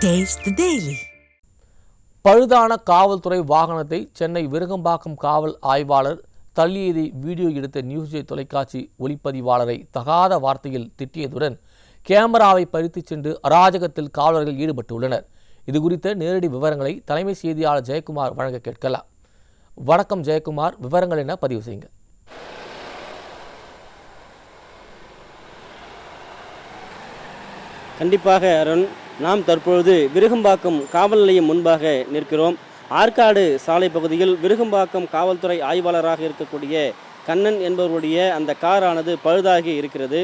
Taste the Daily. பழுதான காவல்துறை வாகனத்தை சென்னை விருகம்பாக்கம் காவல் ஆய்வாளர் தள்ளியதை வீடியோ எடுத்த நியூஸ் தொலைக்காட்சி ஒளிப்பதிவாளரை தகாத வார்த்தையில் திட்டியதுடன் கேமராவை பறித்துச் சென்று அராஜகத்தில் காவலர்கள் ஈடுபட்டுள்ளனர். இதுகுறித்த நேரடி விவரங்களை தலைமை செய்தியாளர் ஜெயக்குமார் வழங்க கேட்கலாம். வணக்கம் ஜெயக்குமார், விவரங்கள் என்ன பதிவு செய்யுங்க. கண்டிப்பாக அருண், நாம் தற்பொழுது விருகம்பாக்கம் காவல் நிலையம் முன்பாக நிற்கிறோம். ஆற்காடு சாலை பகுதியில் விருகம்பாக்கம் காவல்துறை ஆய்வாளராக இருக்கக்கூடிய கண்ணன் என்பவருடைய அந்த காரானது பழுதாகி இருக்கிறது.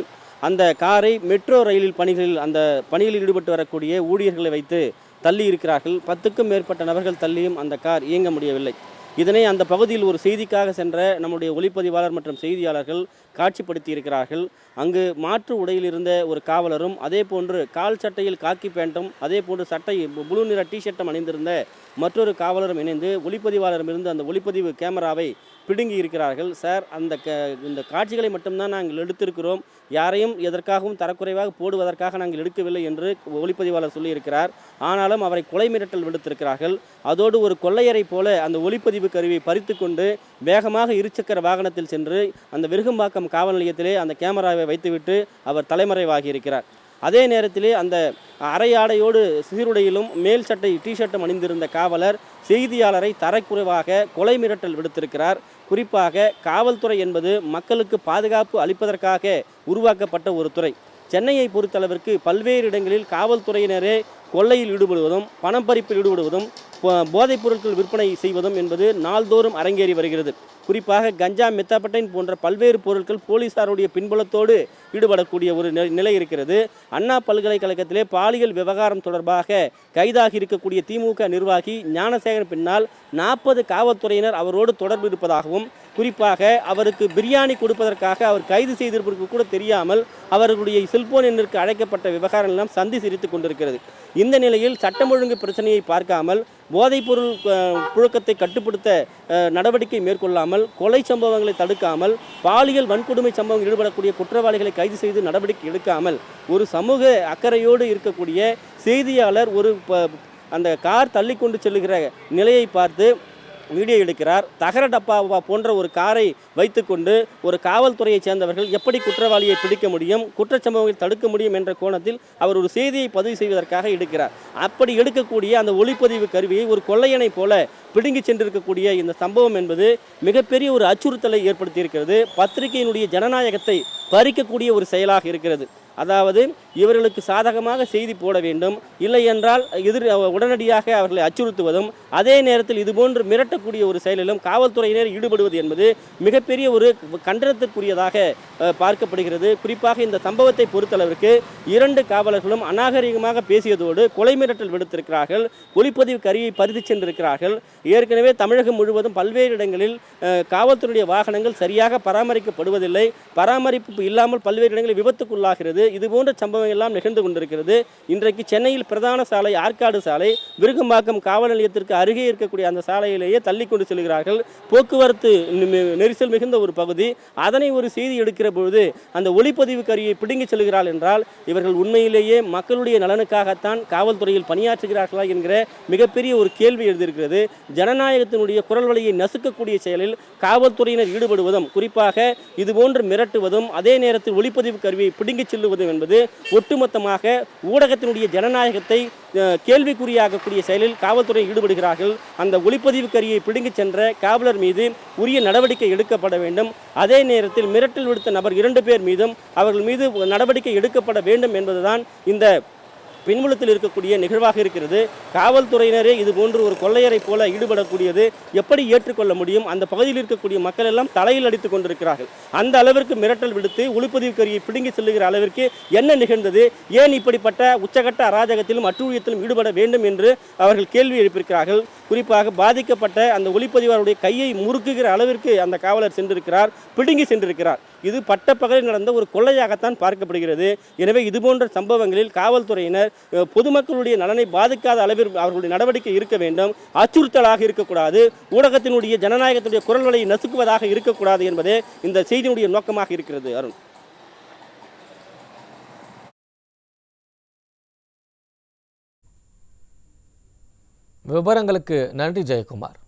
அந்த காரை மெட்ரோ ரயிலில் பணிகளில் ஈடுபட்டு வரக்கூடிய ஊழியர்களை வைத்து தள்ளி இருக்கிறார்கள். 10க்கும் மேற்பட்ட நபர்கள் தள்ளியும் அந்த கார் இயங்க முடியவில்லை. இதனை அந்த பகுதியில் ஒரு செய்திக்காக சென்ற நம்முடைய ஒளிப்பதிவாளர் மற்றும் செய்தியாளர்கள் காட்சிப்படுத்தி இருக்கிறார்கள். அங்கு மாற்று உடையில் இருந்த ஒரு காவலரும், அதே போன்று கால் சட்டையில் காக்கி பேண்ட்டும், அதே போன்று ப்ளூ நிற டிஷர்ட்டும் அணிந்திருந்த மற்றொரு காவலரும் இணைந்து ஒளிப்பதிவாளரிடமிருந்து அந்த ஒளிப்பதிவு கேமராவை பிடுங்கி இருக்கிறார்கள். சார், இந்த காட்சிகளை மட்டும்தான் நாங்கள் எடுத்திருக்கிறோம், யாரையும் எதற்காகவும் தரக்குறைவாக போடுவதற்காக நாங்கள் எடுக்கவில்லை என்று ஒளிப்பதிவாளர் சொல்லியிருக்கிறார். ஆனாலும் அவரை கொலை மிரட்டல் விடுத்திருக்கிறார்கள். அதோடு ஒரு கொள்ளையரை போல அந்த ஒளிப்பதிவு கருவியை பறித்து கொண்டு வேகமாக இருசக்கர வாகனத்தில் சென்று அந்த விருகம்பாக்கம் காவல் நிலையத்திலே அந்த கேமராவை வைத்துவிட்டு அவர் தலைமறைவாகி இருக்கிறார். அதே நேரத்திலே அந்த அரையாடையோடு சீருடையிலும் மேல் சட்டை டிஷர்ட்டும் அணிந்திருந்த காவலர் செய்தியாளரை தரக்குறைவாக கொலை மிரட்டல் விடுத்திருக்கிறார். குறிப்பாக காவல்துறை என்பது மக்களுக்கு பாதுகாப்பு அளிப்பதற்காக உருவாக்கப்பட்ட ஒரு துறை. சென்னையை பொறுத்தளவிற்கு பல்வேறு இடங்களில் காவல்துறையினரே கொள்ளையில் ஈடுபடுவதும், பணம் பறிப்பில் ஈடுபடுவதும், போதைப் பொருட்கள் விற்பனை செய்வதும் என்பது நாள்தோறும் அரங்கேறி வருகிறது. குறிப்பாக கஞ்சா, மெத்தாபட்டைன் போன்ற பல்வேறு பொருட்கள் போலீசாருடைய பின்புலத்தோடு ஈடுபடக்கூடிய ஒரு நிலை இருக்கிறது. அண்ணா பல்கலைக்கழகத்திலே பாலியல் விவகாரம் தொடர்பாக கைதாகி இருக்கக்கூடிய திமுக நிர்வாகி ஞானசேகரன் பின்னால் 40 காவல்துறையினர் அவரோடு தொடர்பு இருப்பதாகவும், குறிப்பாக அவருக்கு பிரியாணி கொடுப்பதற்காக அவர் கைது செய்திருப்பதற்கு கூட தெரியாமல் அவர்களுடைய செல்போன் எண்ணிற்கு அழைக்கப்பட்ட விவகாரம் எல்லாம் சந்தி சிரித்து கொண்டிருக்கிறது. இந்த நிலையில் சட்டம் ஒழுங்கு பிரச்சனையை பார்க்காமல், போதைப்பொருள் புழக்கத்தை கட்டுப்படுத்த நடவடிக்கை மேற்கொள்ளாமல், கொலை சம்பவங்களை தடுக்காமல், பாலியல் வன்கொடுமை சம்பவங்கள் ஈடுபடக்கூடிய குற்றவாளிகளை கைது செய்து நடவடிக்கை எடுக்காமல், ஒரு சமூக அக்கறையோடு இருக்கக்கூடிய செய்தியாளர் அந்த கார் தள்ளி கொண்டு செல்லுகிற நிலையை பார்த்து வீடியோ எடுக்கிறார். தகர டப்பா போன்ற ஒரு காரை வைத்துக்கொண்டு ஒரு காவல்துறையை சேர்ந்தவர்கள் எப்படி குற்றவாளியை பிடிக்க முடியும், குற்றச்சம்பவங்களை தடுக்க முடியும் என்ற கோணத்தில் அவர் ஒரு செய்தியை பதிவு செய்வதற்காக எடுக்கிறார். அப்படி எடுக்கக்கூடிய அந்த ஒளிப்பதிவு கருவியை ஒரு கொள்ளையனை போல பிடுங்கி சென்றிருக்கக்கூடிய இந்த சம்பவம் என்பது மிகப்பெரிய ஒரு அச்சுறுத்தலை ஏற்படுத்தியிருக்கிறது. பத்திரிகையினுடைய ஜனநாயகத்தை பறிக்கக்கூடிய ஒரு செயலாக இருக்கிறது. அதாவது இவர்களுக்கு சாதகமாக செய்தி போட வேண்டும், இல்லை என்றால் உடனடியாக அவர்களை அச்சுறுத்துவதும், அதே நேரத்தில் இதுபோன்று மிரட்டக்கூடிய ஒரு செயலிலும் காவல்துறையினர் ஈடுபடுவது என்பது மிகப்பெரிய ஒரு கண்டனத்திற்குரியதாக பார்க்கப்படுகிறது. குறிப்பாக இந்த சம்பவத்தை பொறுத்தளவிற்கு 2 காவலர்களும் அநாகரிகமாக பேசியதோடு கொலை மிரட்டல் விடுத்திருக்கிறார்கள். ஒளிப்பதிவு கருவியை பறித்து சென்றிருக்கிறார்கள். ஏற்கனவே தமிழகம் முழுவதும் பல்வேறு இடங்களில் காவல்துறையுடைய வாகனங்கள் சரியாக பராமரிக்கப்படுவதில்லை, பராமரிப்பு இல்லாமல் பல்வேறு இடங்களில் விபத்துக்குள்ளாகிறது. இதுபோன்ற சம்பவங்கள் எல்லாம் நிகழ்ந்து கொண்டிருக்கிறது. இன்றைக்கு சென்னையில் பிரதான சாலை ஆற்காடு சாலை, விருகம்பாக்கம் காவல் நிலையத்திற்கு அருகே இருக்கக்கூடிய அந்த சாலையிலேயே தள்ளி கொண்டு செல்கிறார்கள். போக்குவரத்து நெரிசல் மிகுந்த ஒரு பகுதி. அதனை ஒரு செய்தி எடுக்கிற பொழுது அந்த ஒளிப்பதிவு கருவியை பிடுங்கி செல்கிறார்கள் என்றால் இவர்கள் உண்மையிலேயே மக்களுடைய நலனுக்காகத்தான் காவல்துறையில் பணியாற்றுகிறார்களா என்கிற மிகப்பெரிய ஒரு கேள்வி எழுதியிருக்கிறது. ஜனநாயகத்தினுடைய குரல் வழியை நசுக்கக்கூடிய செயலில் காவல்துறையினர் ஈடுபடுவதும், குறிப்பாக இதுபோன்று மிரட்டுவதும், அதே நேரத்தில் ஒளிப்பதிவு கருவியை பிடுங்கி செல்லுவதும் என்பது ஒட்டுமொத்தமாக ஊடகத்தினுடைய ஜனநாயகத்தை கேள்விக்குறியாகக்கூடிய செயலில் காவல்துறை ஈடுபடுகிறார்கள். அந்த ஒளிப்பதிவு கருவியை பிடுங்கி சென்ற காவலர் மீது உரிய நடவடிக்கை எடுக்கப்பட வேண்டும். அதே நேரத்தில் மிரட்டல் விடுத்த நபர் 2 பேர் மீதும் அவர்கள் மீது நடவடிக்கை எடுக்கப்பட வேண்டும் என்பதுதான் இந்த பின்புலத்தில் இருக்கக்கூடிய நிகழ்வாக இருக்கிறது. காவல்துறையினரே இது போன்று ஒரு கொள்ளையரை போல ஈடுபடக்கூடியது எப்படி ஏற்றுக்கொள்ள முடியும்? அந்த பகுதியில் இருக்கக்கூடிய மக்கள் எல்லாம் தலையில் அடித்துக் கொண்டிருக்கிறார்கள். அந்த அளவிற்கு மிரட்டல் விடுத்து ஒளிப்பதிவு கருவியை பிடுங்கி செல்லுகிற அளவிற்கு என்ன நிகழ்ந்தது? ஏன் இப்படிப்பட்ட உச்சகட்ட அராஜகத்திலும் அட்டூழியத்திலும் ஈடுபட வேண்டும் என்று அவர்கள் கேள்வி எழுப்பியிருக்கிறார்கள். குறிப்பாக பாதிக்கப்பட்ட அந்த ஒளிப்பதிவாளருடைய கையை முறுக்குகிற அளவிற்கு அந்த காவலர் சென்றிருக்கிறார், பிடுங்கி சென்றிருக்கிறார். இது பட்டப்பகலில் நடந்த ஒரு கொள்ளையாகத்தான் பார்க்கப்படுகிறது. எனவே இதுபோன்ற சம்பவங்களில் காவல்துறையினர் பொதுமக்களுடைய நலனை பாதிக்காத அளவில் அவர்களுடைய நடவடிக்கை இருக்க வேண்டும். அச்சுறுத்தலாக இருக்கக்கூடாது, ஊடகத்தினுடைய ஜனநாயகத்தினுடைய குரல் வலையை நசுக்குவதாக இருக்கக்கூடாது என்பதே இந்த செய்தியினுடைய நோக்கமாக இருக்கிறது. அருண். விவரங்களுக்கு நன்றி ஜெயக்குமார்.